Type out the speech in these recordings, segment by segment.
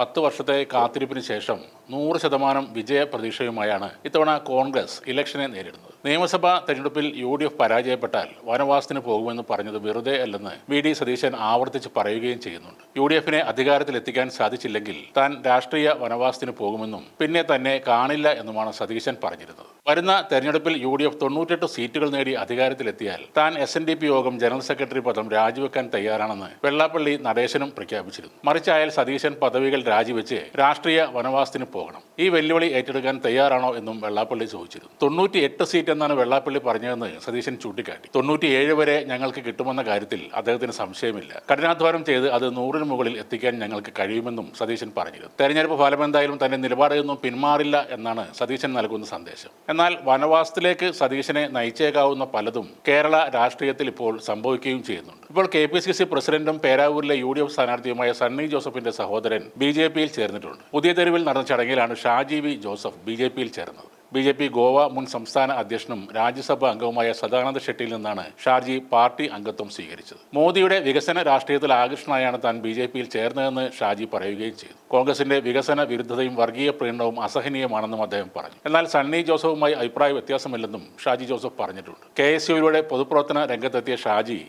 10 വർഷത്തെ കാത്തിരിപ്പിന് ശേഷം 100% വിജയ പ്രതീക്ഷയുമായാണ് ഇത്തവണ കോൺഗ്രസ് ഇലക്ഷനെ നേരിടുന്നത്. നിയമസഭാ തെരഞ്ഞെടുപ്പിൽ UDF പരാജയപ്പെട്ടാൽ വനവാസത്തിന് പോകുമെന്ന് പറഞ്ഞത് വെറുതെ അല്ലെന്ന് VD സതീശൻ ആവർത്തിച്ച് പറയുകയും ചെയ്യുന്നുണ്ട്. UDFനെ അധികാരത്തിലെത്തിക്കാൻ സാധിച്ചില്ലെങ്കിൽ താൻ രാഷ്ട്രീയ വനവാസത്തിന് പോകുമെന്നും പിന്നെ തന്നെ കാണില്ല എന്നുമാണ് സതീശൻ പറഞ്ഞിരുന്നത്. വരുന്ന തെരഞ്ഞെടുപ്പിൽ UDF 98 സീറ്റുകൾ നേടി അധികാരത്തിലെത്തിയാൽ താൻ SNDP യോഗം ജനറൽ സെക്രട്ടറി പദം രാജിവെക്കാൻ തയ്യാറാണെന്ന് വെള്ളാപ്പള്ളി നടേശനും പ്രഖ്യാപിച്ചിരുന്നു. മറിച്ചായാൽ സതീശൻ പദവികൾ രാജിവെച്ച് രാഷ്ട്രീയ വനവാസത്തിന് പോകണം. ഈ വെല്ലുവിളി ഏറ്റെടുക്കാൻ തയ്യാറാണോ എന്നും വെള്ളാപ്പള്ളി ചോദിച്ചിരുന്നു. 98 സീറ്റ് എന്നാണ് വെള്ളാപ്പള്ളി പറഞ്ഞതെന്ന് സതീശൻ ചൂണ്ടിക്കാട്ടി. 97 വരെ ഞങ്ങൾക്ക് കിട്ടുമെന്ന കാര്യത്തിൽ അദ്ദേഹത്തിന് സംശയമില്ല. കഠിനാധ്വാനം ചെയ്ത് അത് 100-ന് മുകളിൽ എത്തിക്കാൻ ഞങ്ങൾക്ക് കഴിയുമെന്നും സതീശൻ പറഞ്ഞിരുന്നു. തെരഞ്ഞെടുപ്പ് ഫലം എന്തായാലും തന്റെ നിലപാടിൽ നിന്നും പിന്മാറില്ല എന്നാണ് സതീശൻ നൽകുന്ന സന്ദേശം. എന്നാൽ വനവാസത്തിലേക്ക് സതീശനെ നയിച്ചേക്കാവുന്ന പലതും കേരള രാഷ്ട്രീയത്തിൽ ഇപ്പോൾ സംഭവിക്കുകയും ചെയ്യുന്നുണ്ട്. ഇപ്പോൾ KPCC പ്രസിഡന്റും പേരാവൂരിലെ UDF സ്ഥാനാർത്ഥിയുമായ സണ്ണി ജോസഫിന്റെ സഹോദരൻ BJPയിൽ ചേർന്നിട്ടുണ്ട്. പുതിയ തെരുവിൽ നടന്ന ചടങ്ങിലാണ് ഷാജി വി ജോസഫ് BJPയിൽ ചേർന്നത്. BJP ഗോവ മുൻ സംസ്ഥാന അധ്യക്ഷനും രാജ്യസഭാ അംഗവുമായ സദാനന്ദ ഷെട്ടിയിൽ നിന്നാണ് ഷാജി പാർട്ടി അംഗത്വം സ്വീകരിച്ചത്. മോദിയുടെ വികസന രാഷ്ട്രീയത്തിൽ ആകൃഷ്ടനായാണ് താൻ BJPയിൽ ചേർന്നതെന്ന് ഷാജി പറയുകയും ചെയ്തു. കോൺഗ്രസിന്റെ വികസന വിരുദ്ധതയും വർഗീയ പ്രീണനവും അസഹനീയമാണെന്നും അദ്ദേഹം പറഞ്ഞു. എന്നാൽ സണ്ണി ജോസഫുമായി അഭിപ്രായ വ്യത്യാസമില്ലെന്നും ഷാജി ജോസഫ് പറഞ്ഞിട്ടുണ്ട്. KSUവിലൂടെ പൊതുപ്രവർത്തന രംഗത്തെത്തിയ ഷാജി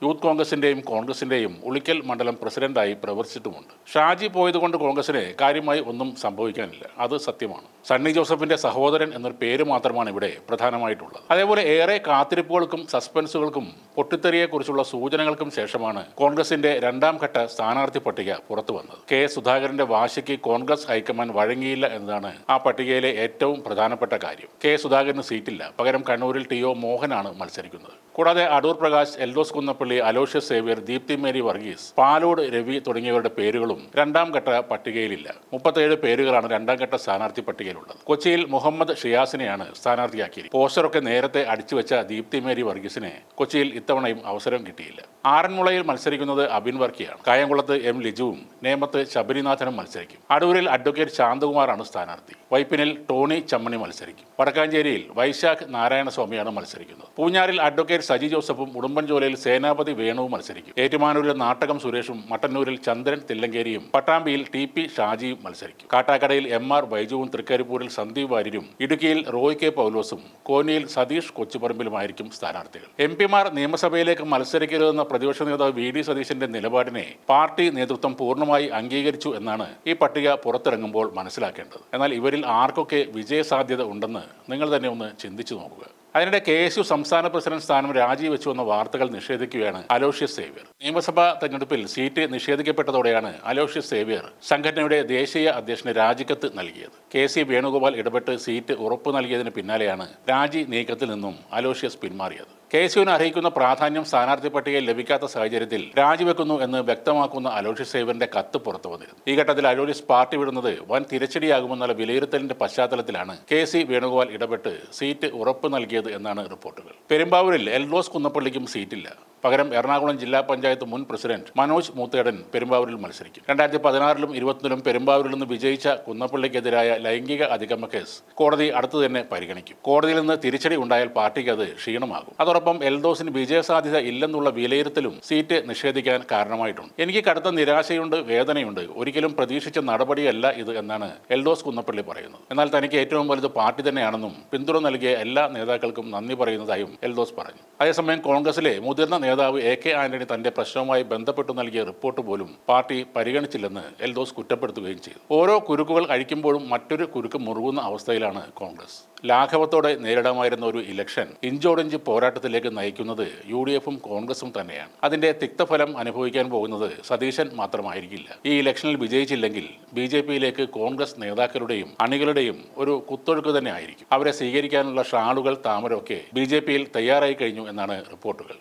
യൂത്ത് കോൺഗ്രസിന്റെയും കോൺഗ്രസിന്റെയും ഉളിക്കൽ മണ്ഡലം പ്രസിഡന്റായി പ്രവർത്തിച്ചിട്ടുമുണ്ട്. ഷാജി പോയതുകൊണ്ട് കോൺഗ്രസിന് കാര്യമായി ഒന്നും സംഭവിക്കാനില്ല, അത് സത്യമാണ്. സണ്ണി ജോസഫിന്റെ സഹോദരൻ എന്നൊരു പേര് മാത്രമാണ് ഇവിടെ പ്രധാനമായിട്ടുള്ളത്. അതേപോലെ ഏറെ കാത്തിരിപ്പുകൾക്കും സസ്പെൻസുകൾക്കും പൊട്ടിത്തെറിയെക്കുറിച്ചുള്ള സൂചനകൾക്കും ശേഷമാണ് കോൺഗ്രസിന്റെ 2ാം ഘട്ട സ്ഥാനാർത്ഥി പട്ടിക പുറത്തു വന്നത്. K സുധാകരന്റെ വാശിക്ക് കോൺഗ്രസ് ഹൈക്കമാൻഡ് വഴങ്ങിയില്ല എന്നതാണ് ആ പട്ടികയിലെ ഏറ്റവും പ്രധാനപ്പെട്ട കാര്യം. K സുധാകരന് സീറ്റില്ല, പകരം കണ്ണൂരിൽ TO മോഹനാണ് മത്സരിക്കുന്നത്. കൂടാതെ അടൂർ പ്രകാശ്, എൽദോസ് കുന്നപ്പള്ളി, അലോഷ്യസ് സേവ്യർ, ദീപ്തി മേരി വർഗീസ്, പാലോട് രവി തുടങ്ങിയവരുടെ പേരുകളും 2ാം ഘട്ട പട്ടികയിലില്ല. 37 പേരുകളാണ് 2ാം ഘട്ട സ്ഥാനാർത്ഥി പട്ടികയിലുള്ളത്. കൊച്ചിയിൽ മുഹമ്മദ് ഷിയാസിനെയാണ് സ്ഥാനാർത്ഥിയാക്കിയത്. പോസ്റ്ററൊക്കെ നേരത്തെ അടിച്ചുവെച്ച ദീപ്തി മേരി വർഗീസിനെ കൊച്ചിയിൽ ഇത്തവണയും അവസരം കിട്ടിയില്ല. ആറന്മുളയിൽ മത്സരിക്കുന്നത് അബിൻ വർക്കിയാണ്. കായംകുളത്ത് M ലിജുവും നേമത്ത് ശബരിനാഥനും മത്സരിക്കും. അടൂരിൽ അഡ്വക്കേറ്റ് ശാന്തകുമാറാണ് സ്ഥാനാർത്ഥി. വൈപ്പിനിൽ ടോണി ചമ്മണി മത്സരിക്കും. വടക്കാഞ്ചേരിയിൽ വൈശാഖ് നാരായണസ്വാമിയാണ് മത്സരിക്കുന്നത്. പൂഞ്ഞാറിൽ അഡ്വക്കേറ്റ് സജി ജോസഫും ഉടുമ്പൻചോലയിൽ സേനാപതി വേണുവും മത്സരിക്കും. ഏറ്റുമാനൂരിൽ നാട്ടകം സുരേഷും മട്ടന്നൂരിൽ ചന്ദ്രൻ തില്ലങ്കേരിയും പട്ടാമ്പിയിൽ TP ഷാജിയും മത്സരിക്കും. കാട്ടാക്കടയിൽ MR ബൈജുവും തൃക്കരിപ്പൂരിൽ സന്ദീപ് വാര്യരും ഇടുക്കിയിൽ റോയ് K പൗലോസും കോന്നിയിൽ സതീഷ് കൊച്ചുപറമ്പിലുമായിരിക്കും സ്ഥാനാർത്ഥികൾ. MP മാർ നിയമസഭയിലേക്ക് മത്സരിക്കരുതെന്ന പ്രതിപക്ഷ നേതാവ് VD സതീശന്റെ നിലപാടിനെ പാർട്ടി നേതൃത്വം പൂർണ്ണമായി അംഗീകരിച്ചു എന്നാണ് ഈ പട്ടിക പുറത്തിറങ്ങുമ്പോൾ മനസ്സിലാക്കേണ്ടത്. എന്നാൽ ഇവരിൽ ആർക്കൊക്കെ വിജയസാധ്യത ഉണ്ടെന്ന് നിങ്ങൾ തന്നെ ഒന്ന് ചിന്തിച്ചു നോക്കുക. അതിനിടെ KSU സംസ്ഥാന പ്രസിഡന്റ് സ്ഥാനം രാജിവെച്ചുവെന്ന വാർത്തകൾ നിഷേധിക്കുകയാണ് അലോഷ്യസ് സേവ്യർ. നിയമസഭാ തെരഞ്ഞെടുപ്പിൽ സീറ്റ് നിഷേധിക്കപ്പെട്ടതോടെയാണ് അലോഷ്യസ് സേവ്യർ സംഘടനയുടെ ദേശീയ അധ്യക്ഷന് രാജിക്കത്ത് നൽകിയത്. KC വേണുഗോപാൽ ഇടപെട്ട് സീറ്റ് ഉറപ്പു നൽകിയതിന് പിന്നാലെയാണ് രാജി നീക്കത്തിൽ നിന്നും അലോഷ്യസ് പിന്മാറിയത്. KSUവിന് അർഹിക്കുന്ന പ്രാധാന്യം സ്ഥാനാർത്ഥി പട്ടികയിൽ ലഭിക്കാത്ത സാഹചര്യത്തിൽ രാജിവെക്കുന്നു എന്ന് വ്യക്തമാക്കുന്ന അലോഷ്യസ് സേവ്യറിന്റെ കത്ത് പുറത്തു വന്നിരുന്നു. ഈ ഘട്ടത്തിൽ അലോഷ്യസ് പാർട്ടി വിടുന്നത് വൻ തിരിച്ചടിയാകുമെന്നുള്ള വിലയിരുത്തലിന്റെ പശ്ചാത്തലത്തിലാണ് KC വേണുഗോപാൽ ഇടപെട്ട് സീറ്റ് ഉറപ്പു നൽകിയത് എന്നാണ് റിപ്പോർട്ടുകൾ. പെരുമ്പാവൂരിൽ എൽദോസ് കുന്നപ്പള്ളിക്കും സീറ്റില്ല. പകരം എറണാകുളം ജില്ലാ പഞ്ചായത്ത് മുൻ പ്രസിഡന്റ് മനോജ് മൂത്തേടൻ പെരുമ്പാവൂരിൽ മത്സരിക്കും. 2016-ലും 2021-ലും പെരുമ്പാവൂരിൽ നിന്ന് വിജയിച്ച കുന്നപ്പള്ളിക്കെതിരായ ലൈംഗിക അതിക്രമ കേസ് കോടതി അടുത്തു തന്നെ പരിഗണിക്കും. കോടതിയിൽ നിന്ന് തിരിച്ചടി ഉണ്ടായാൽ പാർട്ടിക്ക് അത് ക്ഷീണമാകും. അതോടൊപ്പം എൽദോസിന് വിജയസാധ്യത ഇല്ലെന്നുള്ള വിലയിരുത്തലും സീറ്റ് നിഷേധിക്കാൻ കാരണമായിട്ടുണ്ട്. എനിക്ക് കടുത്ത നിരാശയുണ്ട്, വേദനയുണ്ട്, ഒരിക്കലും പ്രതീക്ഷിച്ച നടപടിയല്ല ഇത് എന്നാണ് എൽദോസ് കുന്നപ്പള്ളി പറയുന്നത്. എന്നാൽ തനിക്ക് ഏറ്റവും വലുത് പാർട്ടി തന്നെയാണെന്നും പിന്തുണ നൽകിയ എല്ലാ നേതാക്കൾക്കും നന്ദി പറയുന്നതായും എൽദോസ് പറഞ്ഞു. അതേസമയം കോൺഗ്രസിലെ മുതിർന്ന നേതാവ് AK ആന്റണി തന്റെ പ്രശ്നവുമായി ബന്ധപ്പെട്ടു നൽകിയ റിപ്പോർട്ട് പോലും പാർട്ടി പരിഗണിച്ചില്ലെന്ന് എൽദോസ് കുറ്റപ്പെടുത്തുകയും ചെയ്തു. ഓരോ കുരുക്കുകൾ അഴിക്കുമ്പോഴും മറ്റൊരു കുരുക്ക് മുറുകുന്ന അവസ്ഥയിലാണ് കോൺഗ്രസ്. ലാഘവത്തോടെ നേരിടാമായിരുന്ന ഒരു ഇലക്ഷൻ ഇഞ്ചോടിഞ്ച് പോരാട്ടത്തിലേക്ക് നയിക്കുന്നത് UDFും കോൺഗ്രസും തന്നെയാണ്. അതിന്റെ തിക്തഫലം അനുഭവിക്കാൻ പോകുന്നത് സതീശൻ മാത്രമായിരിക്കില്ല. ഈ ഇലക്ഷനിൽ വിജയിച്ചില്ലെങ്കിൽ BJPയിലേക്ക് കോൺഗ്രസ് നേതാക്കളുടെയും അണികളുടെയും ഒരു കുത്തൊഴുക്ക് തന്നെ ആയിരിക്കും. അവരെ സ്വീകരിക്കാനുള്ള ഷാളുകൾ താമരമൊക്കെ BJPയിൽ തയ്യാറായി കഴിഞ്ഞു എന്നാണ് റിപ്പോർട്ടുകൾ.